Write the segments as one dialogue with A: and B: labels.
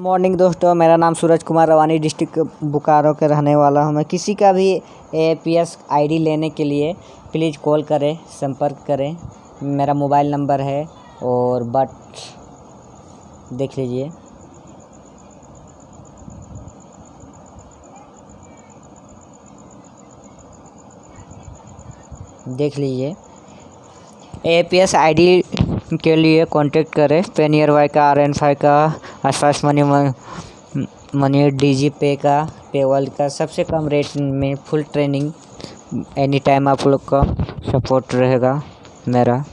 A: Morning दोस्तों, मेरा नाम सूरज कुमार रवानी डिस्ट्रिक्ट बोकारो के रहने वाला हूं। मैं किसी का भी एपीएस आईडी लेने के लिए प्लीज़ कॉल करें, संपर्क करें। मेरा मोबाइल नंबर है और देख लीजिए। एपीएस आईडी के लिए कांटेक्ट करें। पेनियर वाई का, RN5 का, आसपास मनी डीजी पे का, पेवल का सबसे कम रेट में फुल ट्रेनिंग एनी टाइम आप लोग का सपोर्ट रहेगा मेरा।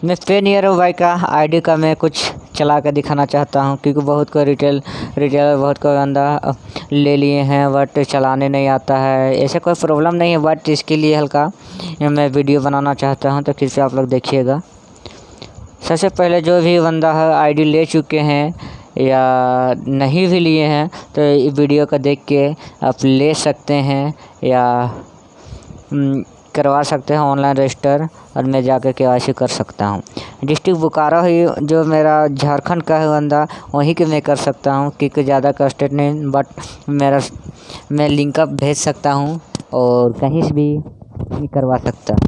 A: मैं पेनियर वाई का आईडी का मैं कुछ चला कर दिखाना चाहता हूं, क्योंकि बहुत को रिटेल बहुत को बंदा ले लिए हैं बट चलाने नहीं आता है। ऐसे कोई प्रॉब्लम नहीं है, बट इसके लिए हल्का मैं वीडियो बनाना चाहता हूं, तो कृपया आप लोग देखिएगा। सबसे पहले जो भी बंदा है आईडी ले चुके हैं या नहीं भी लिए हैं तो ये वीडियो को देख के आप ले सकते हैं या करवा सकते हैं ऑनलाइन रजिस्टर, और मैं जाकर KYC कर सकता हूं। डिस्ट्रिक्ट बोकारो ही जो मेरा झारखंड का है बंदा, वहीं के मैं कर सकता हूं, क्योंकि ज़्यादा कस्टेड नहीं, बट मैं लिंक अप भेज सकता हूं और कहीं से भी करवा सकता हूं।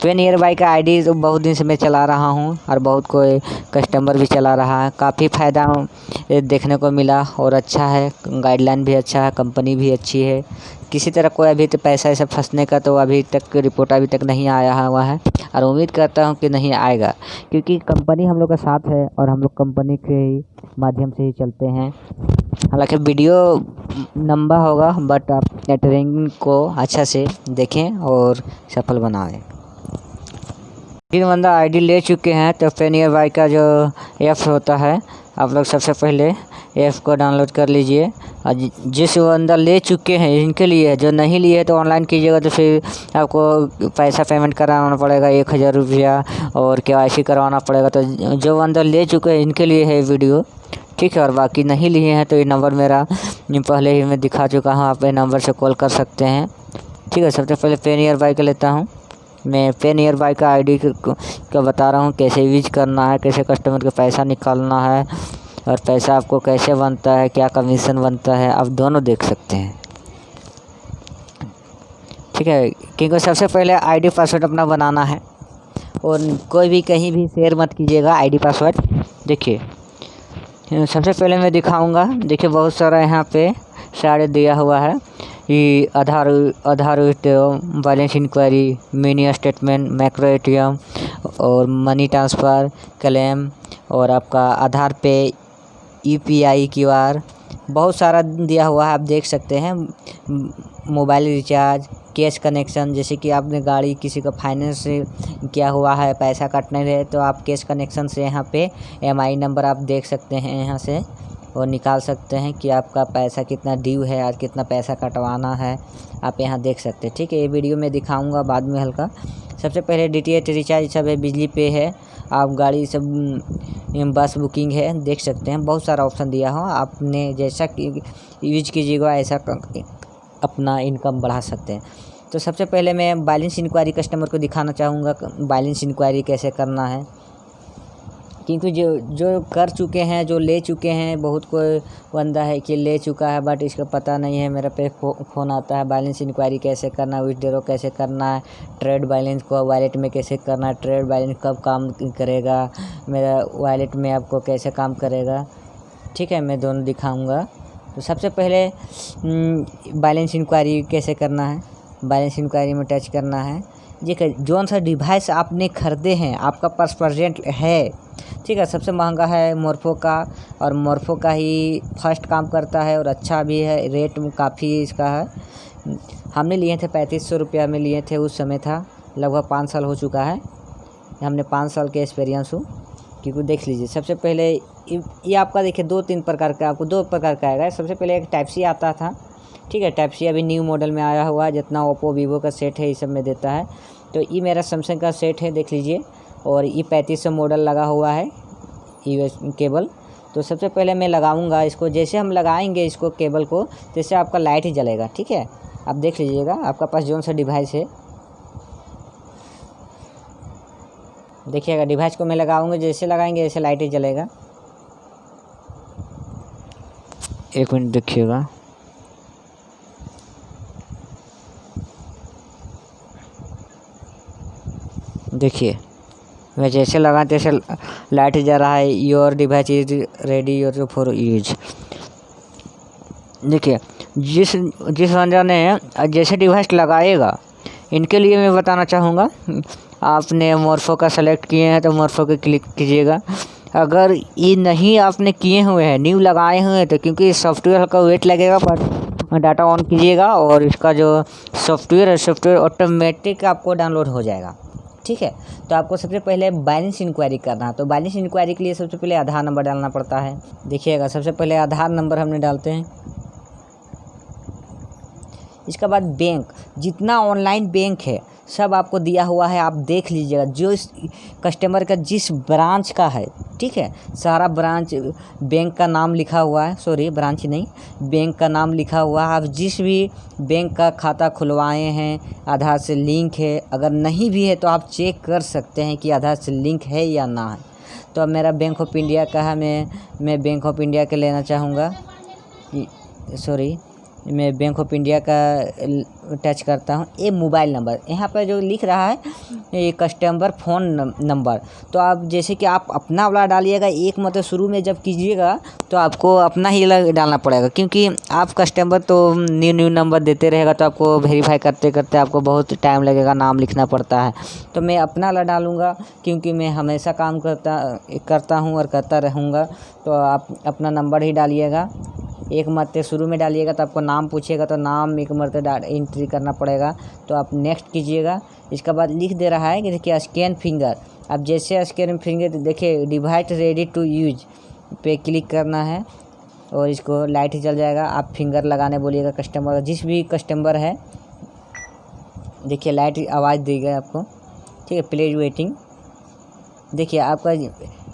A: पेनियर वाई का आईडी तो बहुत दिन से मैं चला रहा हूं और बहुत कोई कस्टमर भी चला रहा है। काफ़ी फ़ायदा देखने को मिला और अच्छा है, गाइडलाइन भी अच्छा है, कंपनी भी अच्छी है। किसी तरह कोई अभी तो पैसा ऐसा फंसने का तो अभी तक रिपोर्ट अभी तक नहीं आया हुआ है, और उम्मीद करता हूं कि नहीं आएगा, क्योंकि कंपनी हम लोग का साथ है और हम लोग कंपनी के माध्यम से ही चलते हैं। हालांकि वीडियो लंबा होगा, बट आप ट्रेनिंग को अच्छा से देखें और सफल बनाएं। जिन बंदा आईडी ले चुके हैं तो पेनियर वाई का जो ऐप होता है, आप लोग सबसे पहले ऐप को डाउनलोड कर लीजिए। और जिस बंदा ले चुके हैं इनके लिए, जो नहीं लिए तो ऑनलाइन कीजिएगा, तो फिर आपको पैसा पेमेंट कराना पड़ेगा 1000 रुपया और KYC करवाना पड़ेगा। तो जो बंदा ले चुके हैं इनके लिए है वीडियो, ठीक है। और बाकी नहीं लिए हैं तो ये नंबर मेरा पहले ही मैं दिखा चुका हूँ, आप ये नंबर से कॉल कर सकते हैं, ठीक है। सबसे पहले पेनियर वाई का लेता हूँ। मैं पेनियर वाई का आईडी का बता रहा हूँ कैसे यूज करना है, कैसे कस्टमर का पैसा निकालना है और पैसा आपको कैसे बनता है, क्या कमीशन बनता है, आप दोनों देख सकते हैं, ठीक है। क्योंकि सबसे पहले आईडी पासवर्ड अपना बनाना है और कोई भी कहीं भी शेयर मत कीजिएगा आईडी पासवर्ड। देखिए, सबसे पहले मैं दिखाऊंगा। देखिए, बहुत सारा यहाँ पे सारे दिया हुआ है। ये Aadhaar balance inquiry, mini statement, micro ATM और मनी ट्रांसफ़र, क्लेम और आपका आधार पे, UPI QR, बहुत सारा दिया हुआ है, आप देख सकते हैं। मोबाइल रिचार्ज, कैश कनेक्शन, जैसे कि आपने गाड़ी किसी का फाइनेंस किया हुआ है, पैसा कटने रहे तो आप कैश कनेक्शन से यहाँ पे MI नंबर आप देख सकते हैं यहाँ से, और निकाल सकते हैं कि आपका पैसा कितना ड्यू है और कितना पैसा कटवाना है, आप यहाँ देख सकते हैं, ठीक है। ये वीडियो में दिखाऊंगा बाद में हल्का। सबसे पहले DTH रिचार्ज सब है, बिजली पे है, आप गाड़ी सब, बस बुकिंग है, देख सकते हैं। बहुत सारा ऑप्शन दिया हो, आपने जैसा यूज कीजिएगा ऐसा अपना इनकम बढ़ा सकते हैं। तो सबसे पहले मैं बैलेंस इंक्वायरी कस्टमर को दिखाना चाहूँगा, बैलेंस इंक्वायरी कैसे करना है, क्योंकि जो कर चुके हैं, जो ले चुके हैं, बहुत कोई बंदा है कि ले चुका है बट इसका पता नहीं है। मेरे पे फ़ोन आता है बैलेंस इंक्वायरी कैसे करना है, विथड्रॉ कैसे करना है, ट्रेड बैलेंस को वॉलेट में कैसे करना है, ट्रेड बैलेंस कब काम करेगा, मेरा वॉलेट में आपको कैसे काम करेगा, ठीक है। मैं दोनों दिखाऊंगा। तो सबसे पहले बैलेंस इंक्वायरी कैसे करना है, बैलेंस इंक्वायरी में टच करना है। देखिए, जौन सा डिवाइस आपने ख़रीदे हैं, आपका पास प्रेजेंट है, ठीक है। सबसे महंगा है मोरफो का, और मोरफो का ही फर्स्ट काम करता है और अच्छा भी है, रेट काफ़ी इसका है। हमने लिए थे 3500 रुपया में लिए थे, उस समय था, लगभग 5 साल हो चुका है, हमने 5 साल के एक्सपीरियंस हूँ। क्योंकि देख लीजिए, सबसे पहले ये आपका देखिए 2-3 प्रकार का, आपको 2 प्रकार का आएगा। सबसे पहले एक टाइप सी आता था, ठीक है। टाइप सी अभी न्यू मॉडल में आया हुआ है, जितना ओप्पो वीवो का सेट है इस सब में देता है। तो ये मेरा सैमसंग का सेट है, देख लीजिए, और ये 3500 मॉडल लगा हुआ है USB केबल। तो सबसे पहले मैं लगाऊंगा इसको, जैसे हम लगाएंगे इसको केबल को, जैसे आपका लाइट ही जलेगा, ठीक है। आप देख लीजिएगा, आपका पास जौन सा डिवाइस है, देखिएगा डिवाइस को मैं लगाऊंगा, जैसे लगाएंगे ऐसे लाइट ही जलेगा। एक मिनट देखिएगा। देखिए मैं जैसे लगा तैसे लाइट जा रहा है, your device is ready your for use. देखिए जिस जिस बंदा ने जैसे डिवाइस लगाएगा, इनके लिए मैं बताना चाहूँगा, आपने मोरफो का सेलेक्ट किए हैं तो मोरफो पे क्लिक कीजिएगा। अगर ये नहीं आपने किए हुए हैं, न्यू लगाए हुए हैं, तो क्योंकि सॉफ्टवेयर का वेट लगेगा, पर डाटा ऑन कीजिएगा और इसका जो सॉफ्टवेयर है, सॉफ्टवेयर ऑटोमेटिक आपको डाउनलोड हो जाएगा। ठीक है, तो आपको सबसे पहले बैलेंस इंक्वायरी करना है। तो बैलेंस इंक्वायरी के लिए सबसे पहले आधार नंबर डालना पड़ता है। देखिएगा सबसे पहले आधार नंबर हमने डालते हैं। इसके बाद बैंक, जितना ऑनलाइन बैंक है सब आपको दिया हुआ है, आप देख लीजिएगा। जो इस कस्टमर का जिस ब्रांच का है, ठीक है, सारा ब्रांच बैंक का नाम लिखा हुआ है, सॉरी ब्रांच नहीं, बैंक का नाम लिखा हुआ है। आप जिस भी बैंक का खाता खुलवाए हैं आधार से लिंक है, अगर नहीं भी है तो आप चेक कर सकते हैं कि आधार से लिंक है या ना है। तो अब मेरा बैंक ऑफ इंडिया का है, मैं बैंक ऑफ इंडिया के लेना चाहूँगा, सॉरी मैं बैंक ऑफ इंडिया का टच करता हूँ। ये मोबाइल नंबर यहाँ पर जो लिख रहा है ये कस्टमर फ़ोन नंबर, तो आप जैसे कि आप अपना वाला डालिएगा। एक मतलब शुरू में जब कीजिएगा तो आपको अपना ही डालना पड़ेगा, क्योंकि आप कस्टमर तो न्यू नंबर देते रहेगा तो आपको वेरीफाई करते करते आपको बहुत टाइम लगेगा, नाम लिखना पड़ता है। तो मैं अपना वाला डालूँगा, क्योंकि मैं हमेशा काम करता हूँ और करता रहूँगा। तो आप अपना नंबर ही डालिएगा। एक मरते शुरू में डालिएगा तो आपको नाम पूछेगा, तो नाम एक मरते एंट्री करना पड़ेगा। तो आप नेक्स्ट कीजिएगा। इसके बाद लिख दे रहा है कि देखिए स्कैन फिंगर, अब जैसे स्कैन फिंगर देखिए डिवाइस रेडी टू यूज पे क्लिक करना है और इसको लाइट ही जल जाएगा। आप फिंगर लगाने बोलिएगा कस्टमर, जिस भी कस्टमर है, देखिए लाइट आवाज़ देगा आपको। ठीक है, प्लीज वेटिंग। देखिए आपका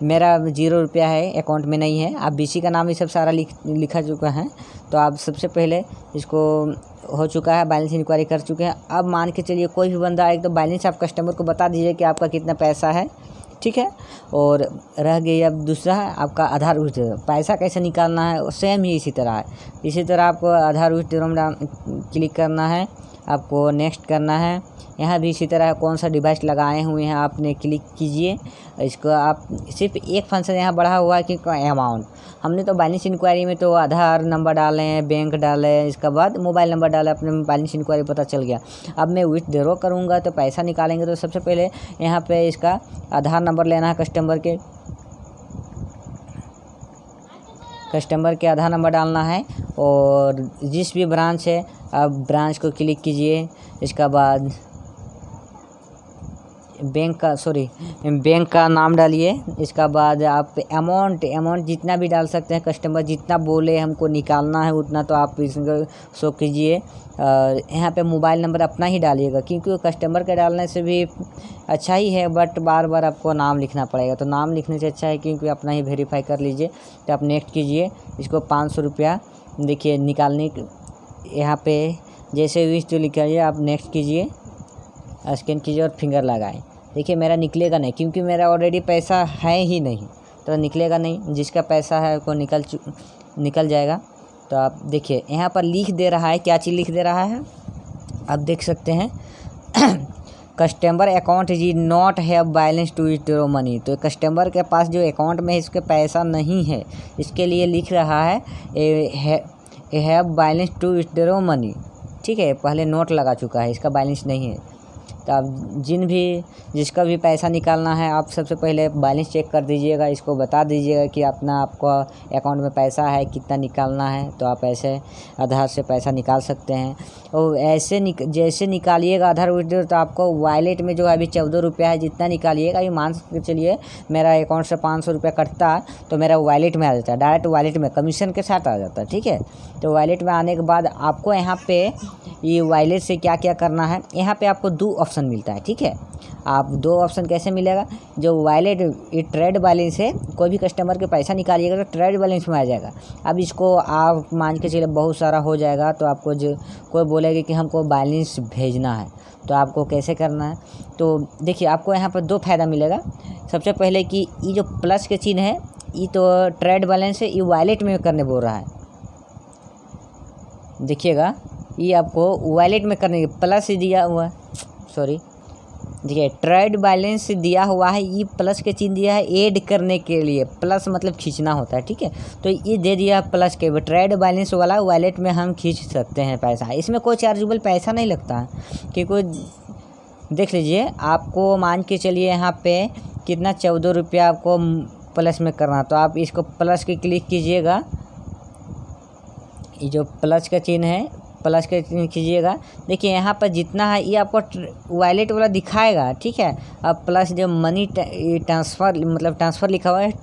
A: मेरा 0 रुपया है, अकाउंट में नहीं है। आप बीसी का नाम ये सब सारा लिखा चुका है। तो आप सबसे पहले इसको हो चुका है, बैलेंस इंक्वायरी कर चुके हैं। अब मान के चलिए कोई भी बंदा आए तो बैलेंस आप कस्टमर को बता दीजिए कि आपका कितना पैसा है। ठीक है, और रह गई अब दूसरा है आपका आधार विड्रॉ। पैसा कैसे निकालना है सेम ही इसी तरह है। इसी तरह आपको आधार विड्रॉ में क्लिक करना है, आपको नेक्स्ट करना है। यहाँ भी इसी तरह कौन सा डिवाइस लगाए हुए हैं आपने क्लिक कीजिए। इसको आप सिर्फ एक फंक्शन यहाँ बढ़ा हुआ है कि अमाउंट। हमने तो बैलेंस इंक्वायरी में तो आधार नंबर डाले, बैंक डाले, इसके बाद मोबाइल नंबर डाले, अपने बैलेंस इंक्वायरी पता चल गया। अब मैं विथड्रॉ करूँगा तो पैसा निकालेंगे, तो सबसे पहले यहाँ पे इसका आधार नंबर लेना है कस्टमर के आधार नंबर डालना है और जिस भी ब्रांच है आप ब्रांच को क्लिक कीजिए। इसके बाद बैंक का नाम डालिए। इसका बाद आप अमाउंट जितना भी डाल सकते हैं, कस्टमर जितना बोले हमको निकालना है उतना, तो आप इसको शो कीजिए। यहाँ पे मोबाइल नंबर अपना ही डालिएगा, क्योंकि कस्टमर के डालने से भी अच्छा ही है, बट बार बार आपको नाम लिखना पड़ेगा। तो नाम लिखने से अच्छा है क्योंकि अपना ही वेरीफाई कर लीजिए। तो आप नेक्स्ट कीजिए। इसको 500 रुपया देखिए निकालने, यहाँ पे जैसे विश तो लिखिए, आप नेक्स्ट कीजिए, स्कैन कीजिए और फिंगर लगाएं। देखिए मेरा निकलेगा नहीं, क्योंकि मेरा ऑलरेडी पैसा है ही नहीं, तो निकलेगा नहीं। जिसका पैसा है वो निकल जाएगा। तो आप देखिए यहाँ पर लिख दे रहा है, क्या चीज़ लिख दे रहा है आप देख सकते हैं कस्टमर अकाउंट जी not have balance to withdraw money. तो कस्टमर के पास जो अकाउंट में इसके पैसा नहीं है, इसके लिए लिख रहा है have balance to withdraw money. ठीक है, पहले नोट लगा चुका है, इसका बैलेंस नहीं है। तो आप जिसका भी पैसा निकालना है, आप सबसे पहले बैलेंस चेक कर दीजिएगा। इसको बता दीजिएगा कि आपको अकाउंट में पैसा है, कितना निकालना है। तो आप ऐसे आधार से पैसा निकाल सकते हैं। और ऐसे जैसे निकालिएगा आधार विड्रॉ, तो आपको वॉलेट में जो अभी 14 रुपया है, जितना निकालिएगा, ये मान के चलिए मेरा अकाउंट से 500 रुपया कटता है तो मेरा वॉलेट में आ जाता है, डायरेक्ट वॉलेट में कमीशन के साथ आ जाता है। ठीक है, तो वॉलेट में आने के बाद आपको यहाँ पे ये वॉलेट से क्या क्या करना है, यहाँ पे आपको 2 ऑप्शन मिलता है। ठीक है, आप 2 ऑप्शन कैसे मिलेगा, जो वॉलेट ये ट्रेड बैलेंस है, कोई भी कस्टमर के पैसा निकालिएगा तो ट्रेड बैलेंस में आ जाएगा। अब इसको आप मान के चलिए बहुत सारा हो जाएगा, तो आपको जो कोई बोलेगा कि हमको बैलेंस भेजना है, तो आपको कैसे करना है। तो देखिए आपको यहाँ पर 2 फ़ायदा मिलेगा। सबसे पहले कि ये जो प्लस के चिन्ह है, ये तो ट्रेड बैलेंस है, ये वॉलेट में करने बोल रहा है। देखिएगा ये आपको वॉलेट में करने के प्लस दिया हुआ, सॉरी देखिए ट्रेड बैलेंस दिया हुआ है, ये प्लस के चिन्ह दिया है ऐड करने के लिए, प्लस मतलब खींचना होता है, ठीक है। तो ये दे दिया प्लस के ट्रेड बैलेंस वाला वॉलेट में हम खींच सकते हैं पैसा, इसमें कोई चार्जेबल पैसा नहीं लगता है कि कोई। देख लीजिए आपको मान के चलिए यहाँ पे कितना 14 रुपया आपको प्लस में करना, तो आप इसको प्लस के क्लिक कीजिएगा, ये जो प्लस का चिन्ह है प्लस के चिन्ह कीजिएगा। देखिए यहाँ पर जितना है ये आपको वॉलेट वाला दिखाएगा, ठीक है। अब प्लस जो मनी ट्रांसफ़र मतलब ट्रांसफ़र लिखा हुआ है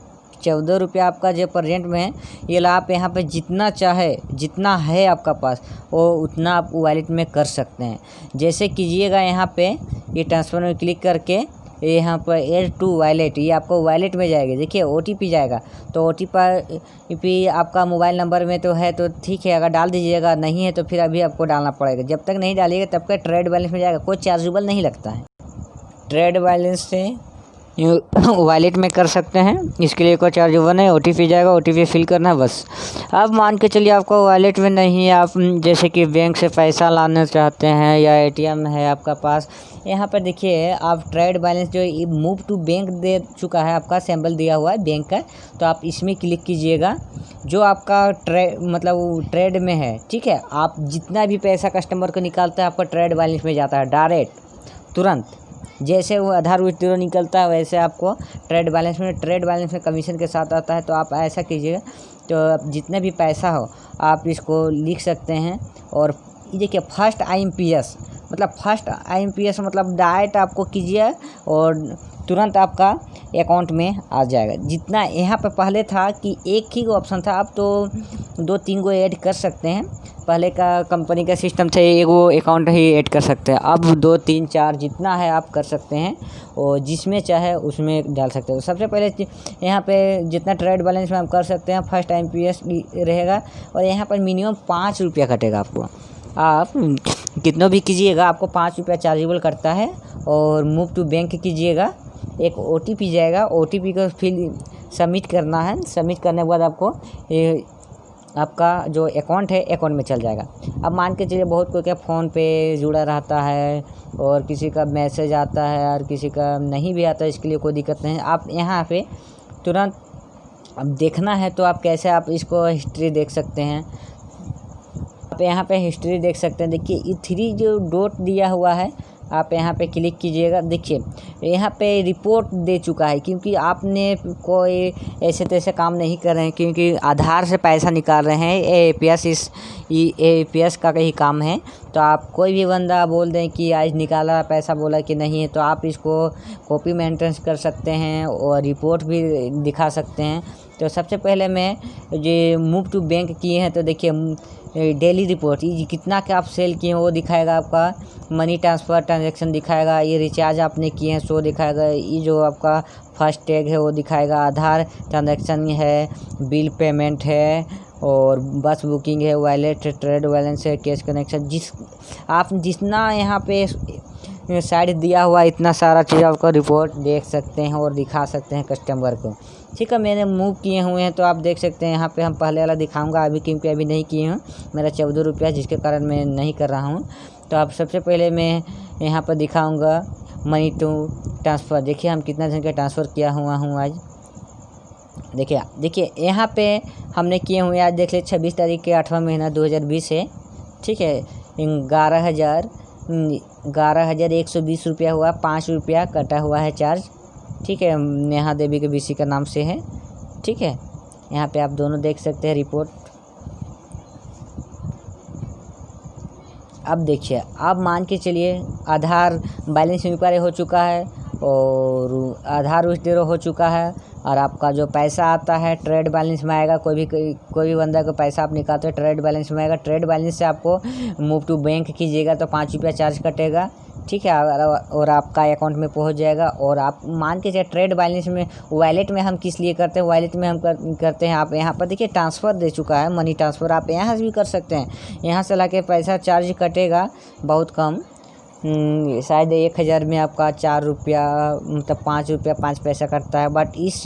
A: 14 रुपया आपका जो प्रेजेंट में है, ये ला आप यहाँ पे जितना चाहे जितना है आपका पास वो उतना आप वॉलेट में कर सकते हैं। जैसे कीजिएगा यहाँ पे ये ट्रांसफ़र में क्लिक करके यहाँ पर ऐड टू वॉलेट, ये आपको वॉलेट में जाएगा। देखिए OTP जाएगा, तो OTP आपका मोबाइल नंबर में तो है तो ठीक है, अगर डाल दीजिएगा, नहीं है तो फिर अभी आपको डालना पड़ेगा। जब तक नहीं डालिएगा तब तक ट्रेड बैलेंस में जाएगा, कोई चार्जेबल नहीं लगता है। ट्रेड बैलेंस से वॉलेट में कर सकते हैं, इसके लिए कोई चार्जेबल नहीं। OTP जाएगा, OTP फिल करना है बस। अब मान के चलिए आपको वॉलेट में नहीं है, आप जैसे कि बैंक से पैसा लाना चाहते हैं या ATM है आपका पास, यहाँ पर देखिए आप ट्रेड बैलेंस जो मूव टू बैंक दे चुका है, आपका सिंबल दिया हुआ है बैंक का, तो आप इसमें क्लिक कीजिएगा। जो आपका मतलब ट्रेड में है, ठीक है, आप जितना भी पैसा कस्टमर को निकालता है आपका ट्रेड बैलेंस में जाता है डायरेक्ट तुरंत। जैसे वो आधार विड्रॉ निकलता है वैसे आपको ट्रेड बैलेंस में कमीशन के साथ आता है। तो आप ऐसा कीजिएगा, तो जितने भी पैसा हो आप इसको लिख सकते हैं। और ये देखिए फर्स्ट IMPS मतलब डायरेक्ट आपको कीजिए और तुरंत आपका अकाउंट में आ जाएगा। जितना यहाँ पे पहले था कि एक ही ऑप्शन था, अब तो 2-3 गो ऐड कर सकते हैं। पहले का कंपनी का सिस्टम था एक वो अकाउंट ही ऐड कर सकते हैं, अब 2, 3, 4 जितना है आप कर सकते हैं और जिसमें चाहे उसमें डाल सकते हो। सबसे पहले यहाँ पे जितना ट्रेड बैलेंस में आप कर सकते हैं फर्स्ट IMPS रहेगा और यहाँ पर मिनिमम 5 रुपया कटेगा आपको। आप कितना भी कीजिएगा आपको 5 रुपया चार्जेबल करता है। और मूव टू बैंक कीजिएगा, एक OTP जाएगा, OTP को फिर सबमिट करना है। सबमिट करने के बाद आपको आपका जो अकाउंट है अकाउंट में चल जाएगा। अब मान के चलिए बहुत कोई क्या फ़ोन पे जुड़ा रहता है और किसी का मैसेज आता है और किसी का नहीं भी आता है, इसके लिए कोई दिक्कत नहीं है। आप यहाँ पे तुरंत अब देखना है तो आप कैसे आप इसको हिस्ट्री देख सकते हैं। आप यहाँ पे हिस्ट्री देख सकते हैं। देखिए ये 3 जो डॉट दिया हुआ है आप यहाँ पे क्लिक कीजिएगा। देखिए यहाँ पे रिपोर्ट दे चुका है, क्योंकि आपने कोई ऐसे तैसे काम नहीं कर रहे हैं, क्योंकि आधार से पैसा निकाल रहे हैं। APS का कहीं काम है। तो आप कोई भी बंदा बोल दें कि आज निकाला पैसा, बोला कि नहीं है, तो आप इसको कॉपी मेंटेन कर सकते हैं और रिपोर्ट भी दिखा सकते हैं। तो सबसे पहले मैं जो मूव टू बैंक किए हैं, तो देखिए डेली रिपोर्ट, ये कितना क्या आप सेल किए हैं वो दिखाएगा, आपका मनी ट्रांसफ़र ट्रांजैक्शन दिखाएगा, ये रिचार्ज आपने किए हैं सो दिखाएगा, ये जो आपका फास्ट टैग है वो दिखाएगा, आधार ट्रांजैक्शन है, बिल पेमेंट है और बस बुकिंग है, वॉलेट ट्रेड बैलेंस है, कैश कनेक्शन, आप जितना यहाँ पे साइड दिया हुआ इतना सारा चीज़ आपका रिपोर्ट देख सकते हैं और दिखा सकते हैं कस्टमर को। ठीक है, मैंने मूव किए हुए हैं तो आप देख सकते हैं। यहाँ पे हम पहले वाला दिखाऊंगा अभी, क्योंकि अभी नहीं किए हूँ, मेरा 14 रुपया जिसके कारण मैं नहीं कर रहा हूँ। तो आप सबसे पहले मैं यहाँ पर दिखाऊंगा मनी टू ट्रांसफ़र। देखिए हम कितना जन का ट्रांसफ़र किया हुआ हूँ आज। देखिए यहाँ पे हमने किए हुए आज देख ले 26 तारीख के 8वां महीना 2020 है। ठीक है, 11,120 रुपया हुआ, 5 रुपया कटा हुआ है चार्ज। ठीक है, नेहा देवी के BC का नाम से है। ठीक है, यहाँ पे आप दोनों देख सकते हैं रिपोर्ट। अब देखिए, अब मान के चलिए आधार बैलेंस इंक्वायरी हो चुका है और आधार विड्रॉ हो चुका है और आपका जो पैसा आता है ट्रेड बैलेंस में आएगा। कोई भी बंदा को पैसा आप निकालते हो ट्रेड बैलेंस में आएगा। ट्रेड बैलेंस से आपको मूव टू बैंक कीजिएगा तो 5 रुपया चार्ज कटेगा। ठीक है, और आपका अकाउंट में पहुंच जाएगा। और आप मान के चलिए ट्रेड बैलेंस में वॉलेट में हम किस लिए करते हैं, वॉलेट में हम करते हैं। आप यहाँ पर देखिए ट्रांसफ़र दे चुका है, मनी ट्रांसफ़र आप यहाँ से भी कर सकते हैं। यहाँ से लाके पैसा चार्ज कटेगा बहुत कम, शायद 1000 में आपका 4 रुपया मतलब 5 रुपया 5 पैसा कटता है। बट इस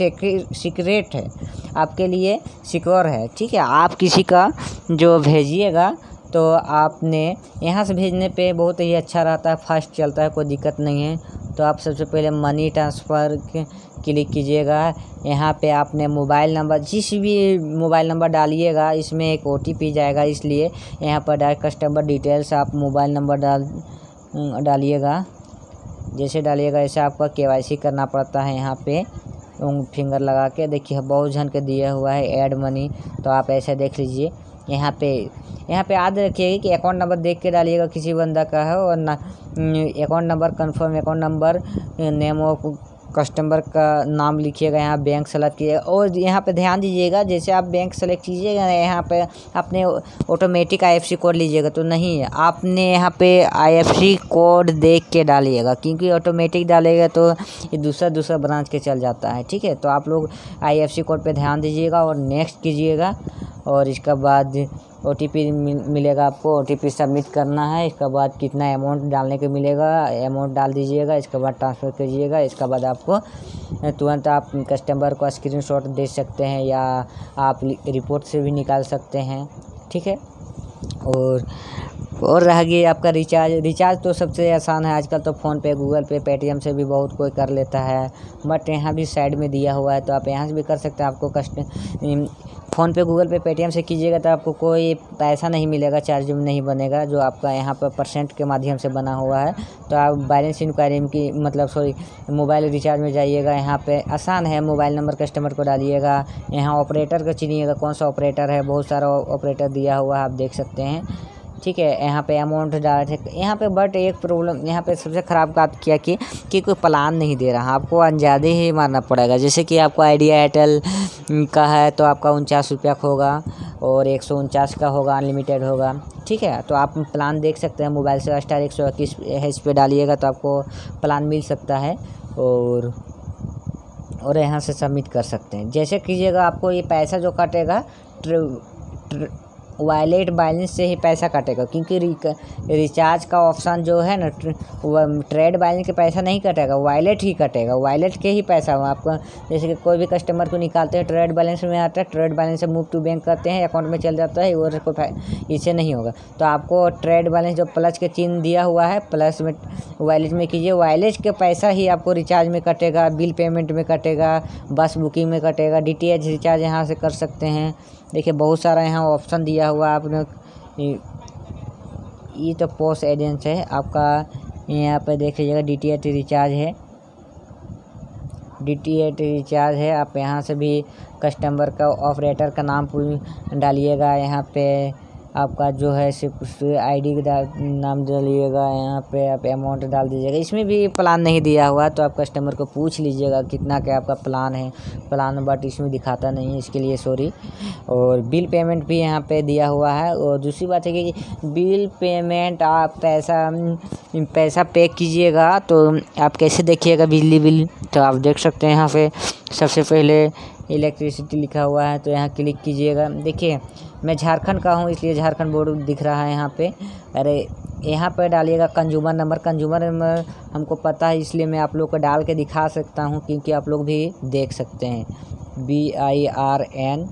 A: सीक्रेट है, आपके लिए सिक्योर है। ठीक है, आप किसी का जो भेजिएगा तो तो आपने यहाँ से भेजने पे बहुत ही अच्छा रहता है, फास्ट चलता है, कोई दिक्कत नहीं है। तो आप सबसे पहले मनी ट्रांसफ़र क्लिक कीजिएगा। यहाँ पे आपने मोबाइल नंबर, जिस भी मोबाइल नंबर डालिएगा इसमें एक OTP जाएगा, इसलिए यहाँ पर डायरेक्ट कस्टमर डिटेल्स आप मोबाइल नंबर डालिएगा। जैसे डालिएगा ऐसे आपका KYC करना पड़ता है। यहाँ पे फिंगर लगा के देखिए बहुत जन के दिया हुआ है ऐड मनी, तो आप ऐसे देख लीजिए। यहाँ पे याद रखिएगा कि अकाउंट नंबर देख के डालिएगा किसी बंदा का है, और ना account number confirm account number, name of customer का नाम लिखिएगा, यहाँ बैंक सेलेक्ट कीजिएगा। और यहाँ पे ध्यान दीजिएगा, जैसे आप बैंक सेलेक्ट कीजिएगा ना, यहाँ पे अपने ऑटोमेटिक IFSC कोड लीजिएगा, तो नहीं है, आपने यहाँ पे IFSC कोड देख के डालिएगा, क्योंकि ऑटोमेटिक डालेगा तो ये दूसरा ब्रांच के चल जाता है। ठीक है, तो आप लोग IFSC कोड पे ध्यान दीजिएगा और नेक्स्ट कीजिएगा। और इसके बाद OTP मिलेगा आपको, OTP सबमिट करना है। इसके बाद कितना अमाउंट डालने को मिलेगा, अमाउंट डाल दीजिएगा। इसके बाद ट्रांसफ़र कीजिएगा। इसके बाद आपको तुरंत आप कस्टमर को स्क्रीनशॉट दे सकते हैं, या आप रिपोर्ट से भी निकाल सकते हैं। ठीक है, और रह गई आपका रिचार्ज तो सबसे आसान है आजकल, तो फ़ोनपे, गूगल पे, पेटीएम से भी बहुत कोई कर लेता है, बट यहाँ भी साइड में दिया हुआ है, तो आप यहाँ से भी कर सकते हैं। आपको फ़ोनपे, गूगल पे, पेटीएम से कीजिएगा तो आपको कोई पैसा नहीं मिलेगा, चार्ज नहीं बनेगा, जो आपका यहाँ पर % के माध्यम से बना हुआ है। तो आप बैलेंस इंक्वायरी की मोबाइल रिचार्ज में जाइएगा। यहाँ पे आसान है, मोबाइल नंबर कस्टमर को डालिएगा, यहाँ ऑपरेटर को चुनिएगा, कौन सा ऑपरेटर है, बहुत सारा ऑपरेटर दिया हुआ है, आप देख सकते हैं। ठीक है, यहाँ पे अमाउंट डाल सकते यहाँ पे, बट एक प्रॉब्लम यहाँ पे सबसे ख़राब बात क्या कि कोई प्लान नहीं दे रहा, आपको अंदाज़े ही मारना पड़ेगा। जैसे कि आपको आइडिया एयरटेल का है तो आपका 49 रुपया का होगा, और 149 का होगा, अनलिमिटेड होगा। ठीक है, तो आप प्लान देख सकते हैं मोबाइल से, *121# पे डालिएगा तो आपको प्लान मिल सकता है, और यहाँ से सबमिट कर सकते हैं। जैसे कीजिएगा, आपको ये पैसा जो कटेगा वॉलेट बैलेंस से ही पैसा कटेगा, क्योंकि रिचार्ज का ऑप्शन जो है ना, ट्रेड बैलेंस के पैसा नहीं कटेगा, वॉलेट ही कटेगा, वॉलेट के ही पैसा आपको। जैसे कि कोई भी कस्टमर को निकालते हैं, ट्रेड बैलेंस में आता है, ट्रेड बैलेंस से मूव टू बैंक करते हैं, अकाउंट में चल जाता है, और इससे नहीं होगा। तो आपको ट्रेड बैलेंस जो प्लस के चिन्ह दिया हुआ है, प्लस में वॉलेट में कीजिए, वॉलेट के पैसा ही आपको रिचार्ज में कटेगा, बिल पेमेंट में कटेगा, बस बुकिंग में कटेगा, DTH रिचार्ज यहाँ से कर सकते हैं। देखिए बहुत सारा यहाँ ऑप्शन दिया हुआ आपने। ये तो पोस्ट एजेंट है आपका, यहाँ पे देख लीजिएगा, DTH रिचार्ज है, DTH रिचार्ज है। आप यहाँ से भी कस्टमर का, ऑपरेटर का नाम डालिएगा, यहाँ पे आपका जो है सिर्फ ID का नाम डालिएगा, यहाँ पे आप अमाउंट डाल दीजिएगा। इसमें भी प्लान नहीं दिया हुआ, तो आप कस्टमर को पूछ लीजिएगा कितना क्या आपका प्लान है, बट इसमें दिखाता नहीं है, इसके लिए सॉरी। और बिल पेमेंट भी यहाँ पे दिया हुआ है। और दूसरी बात है कि बिल पेमेंट आप पैसा पे कीजिएगा तो आप कैसे देखिएगा बिजली बिल, तो आप देख सकते हैं यहाँ पे सबसे पहले इलेक्ट्रिसिटी लिखा हुआ है, तो यहाँ क्लिक कीजिएगा। देखिए मैं झारखंड का हूँ, इसलिए झारखंड बोर्ड दिख रहा है यहाँ पे। अरे यहाँ पर डालिएगा कंज्यूमर नंबर हमको पता है, इसलिए मैं आप लोग को डाल के दिखा सकता हूँ, क्योंकि आप लोग भी देख सकते हैं। BIRN